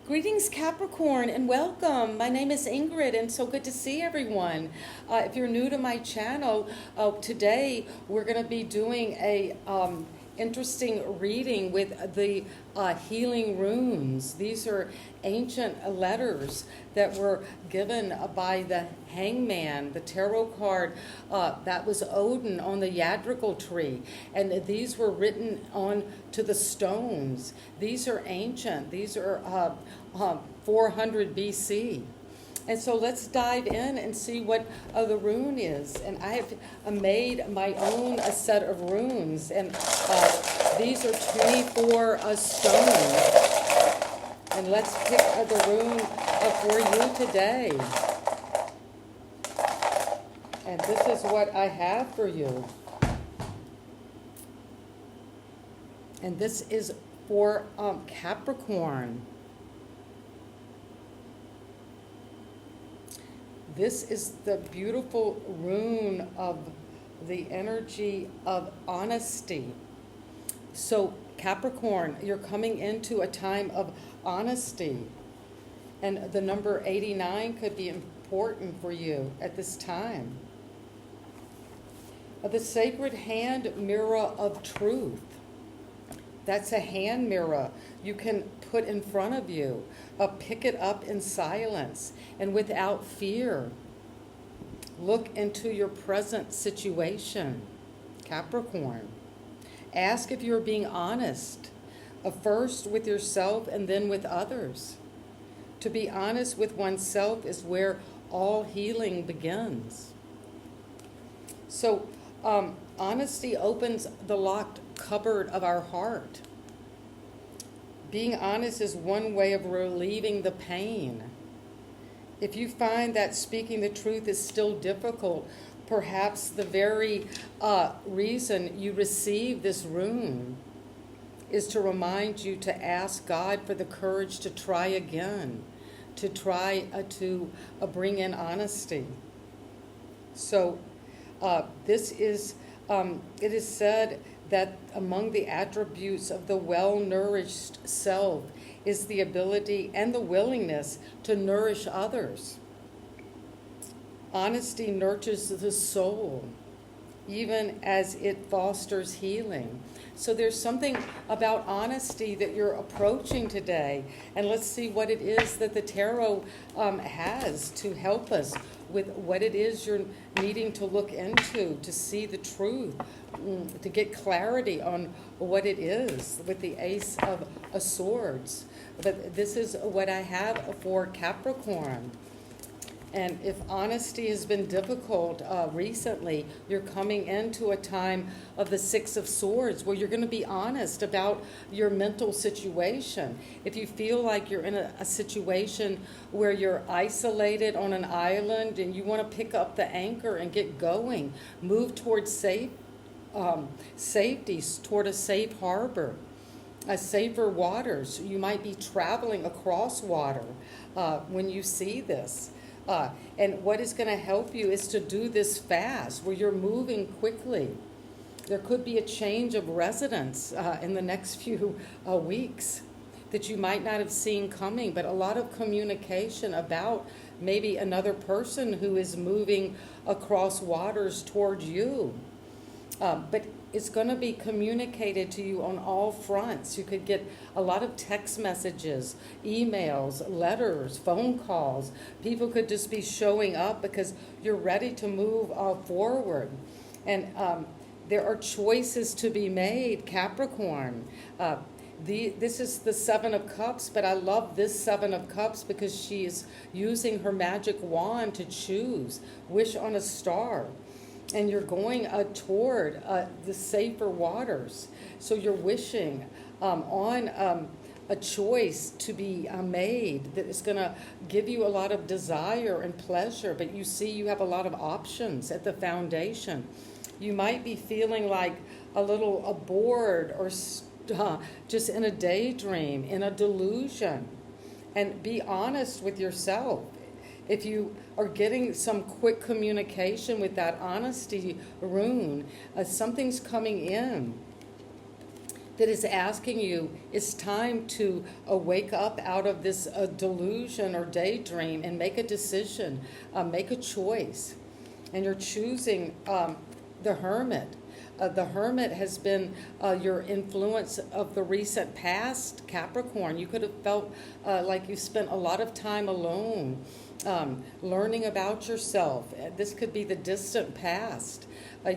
Greetings, Capricorn, and welcome. My name is Ingrid, and so good to see everyone. If you're new to my channel, today we're going to be doing a interesting reading with the healing runes. These are ancient letters that were given by the hangman, the tarot card that was Odin on the Yadrigal tree. And these were written on to the stones. These are ancient. These are 400 BC. And so let's dive in and see what the rune is. And I have made my own set of runes. And these are 24 stones. And let's pick the rune for you today. And this is what I have for you. And this is for Capricorn. This is the beautiful rune of the energy of honesty. So Capricorn, you're coming into a time of honesty. And the number 89 could be important for you at this time. The sacred hand mirror of truth. That's a hand mirror you can put in front of you. Pick it up in silence and without fear. Look into your present situation, Capricorn. Ask if you're being honest, first with yourself and then with others. To be honest with oneself is where all healing begins. So, honesty opens the locked cupboard of our heart. Being honest is one way of relieving the pain. If you find that speaking the truth is still difficult, perhaps the very reason you receive this rune is to remind you to ask God for the courage to try again, to try to bring in honesty. So this is, it is said that among the attributes of the well-nourished self is the ability and the willingness to nourish others. Honesty nurtures the soul, even as it fosters healing. So there's something about honesty that you're approaching today. And let's see what it is that the tarot has to help us with what it is you're needing to look into, to see the truth, to get clarity on what it is with the Ace of Swords. But this is what I have for Capricorn. And if honesty has been difficult recently, you're coming into a time of the Six of Swords where you're going to be honest about your mental situation. If you feel like you're in a situation where you're isolated on an island and you want to pick up the anchor and get going, move towards safety, toward a safe harbor, safer waters. You might be traveling across water when you see this. And what is going to help you is to do this fast, where you're moving quickly. There could be a change of residence in the next few weeks that you might not have seen coming, but a lot of communication about maybe another person who is moving across waters towards you. But it's going to be communicated to you on all fronts. You could get a lot of text messages, emails, letters, phone calls. People could just be showing up because you're ready to move forward. And there are choices to be made, Capricorn. This is the Seven of Cups, but I love this Seven of Cups because she is using her magic wand to choose. Wish on a star. And you're going toward the safer waters. So you're wishing on a choice to be made that is going to give you a lot of desire and pleasure. But you see you have a lot of options at the foundation. You might be feeling like a little bored or just in a daydream, in a delusion. And be honest with yourself. If you are getting some quick communication with that honesty rune, something's coming in. that is asking you, it's time to wake up out of this delusion or daydream and make a decision, make a choice. And you're choosing the Hermit. The Hermit has been your influence of the recent past, Capricorn. You could have felt like you spent a lot of time alone, learning about yourself. This could be the distant past.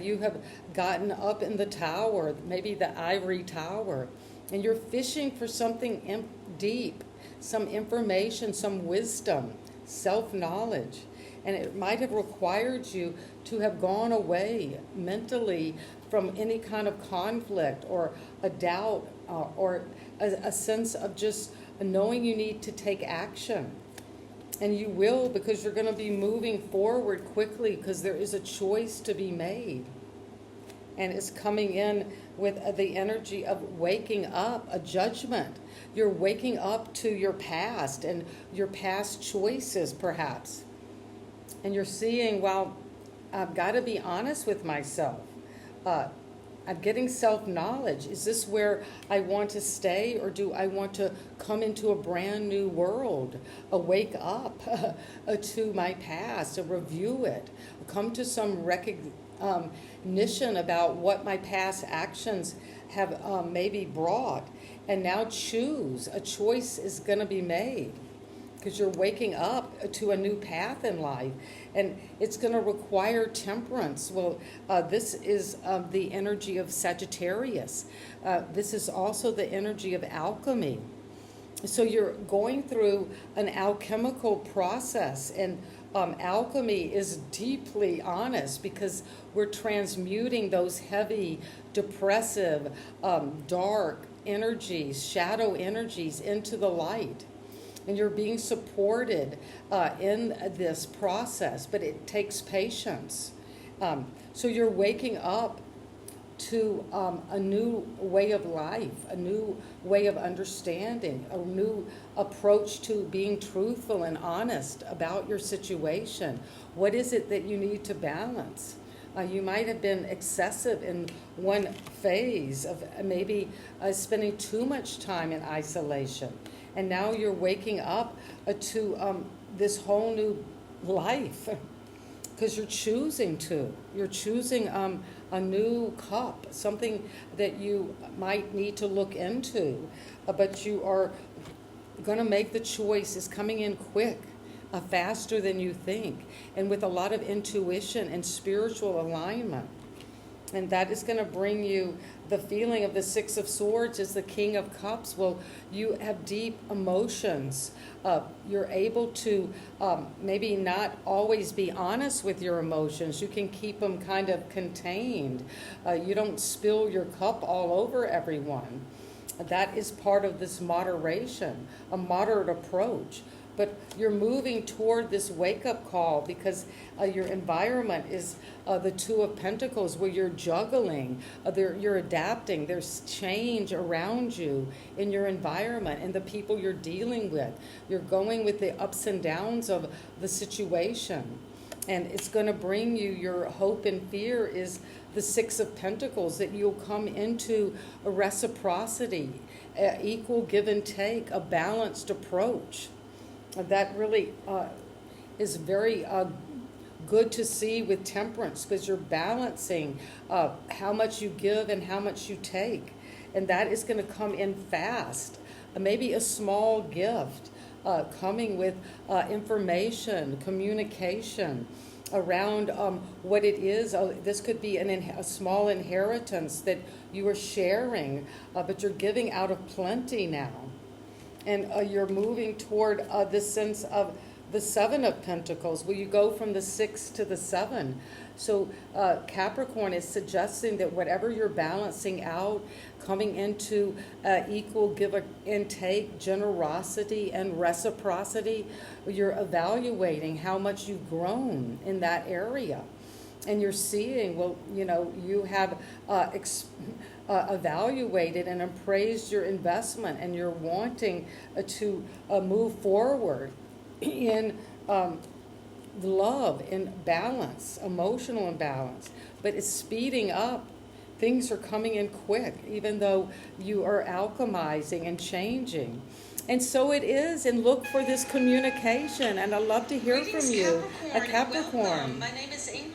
You have gotten up in the tower, maybe the ivory tower, and you're fishing for something deep, some information, some wisdom, self-knowledge. And it might have required you to have gone away mentally from any kind of conflict or a doubt or a sense of just knowing you need to take action. And you will, because you're going to be moving forward quickly, because there is a choice to be made. And it's coming in with the energy of waking up, a judgment. You're waking up to your past and your past choices, perhaps. And you're seeing, well, I've got to be honest with myself. I'm getting self-knowledge. Is this where I want to stay, or do I want to come into a brand new world, wake up to my past, review it, come to some recognition about what my past actions have maybe brought, and now choose. A choice is going to be made, because you're waking up to a new path in life, and it's going to require temperance. Well, this is the energy of Sagittarius. This is also the energy of alchemy. So you're going through an alchemical process, and alchemy is deeply honest, because we're transmuting those heavy, depressive, dark energies, shadow energies into the light. And you're being supported in this process, but it takes patience. So you're waking up to a new way of life, a new way of understanding, a new approach to being truthful and honest about your situation. What is it that you need to balance? You might have been excessive in one phase of maybe spending too much time in isolation. And now you're waking up to this whole new life, because you're choosing to. You're choosing a new cup, something that you might need to look into, but you are going to make the choice. Is coming in quick, faster than you think, and with a lot of intuition and spiritual alignment. And that is going to bring you the feeling of the Six of Swords as the King of Cups. Well, you have deep emotions. You're able to maybe not always be honest with your emotions. You can keep them kind of contained. You don't spill your cup all over everyone. That is part of this moderation, a moderate approach. But you're moving toward this wake-up call, because your environment is the Two of Pentacles, where you're juggling, you're adapting. There's change around you in your environment and the people you're dealing with. You're going with the ups and downs of the situation. And it's going to bring you, your hope and fear is the Six of Pentacles, that you'll come into a reciprocity, equal give and take, a balanced approach. That really is very good to see with temperance, because you're balancing how much you give and how much you take. And that is going to come in fast. Maybe a small gift coming with information, communication around what it is. This could be a small inheritance that you are sharing, but you're giving out of plenty now. And you're moving toward this sense of the Seven of Pentacles, where you go from the 6 to the 7. So Capricorn is suggesting that whatever you're balancing out, coming into equal give and take, generosity and reciprocity, you're evaluating how much you've grown in that area. And you're seeing, well, you have evaluated and appraised your investment, and you're wanting to move forward in love, in balance, emotional imbalance. But it's speeding up things are coming in quick, even though you are alchemizing and changing. And so it is, and look for this communication, and I'd love to hear Greetings, from you. Capricorn. A Capricorn. Welcome. My name is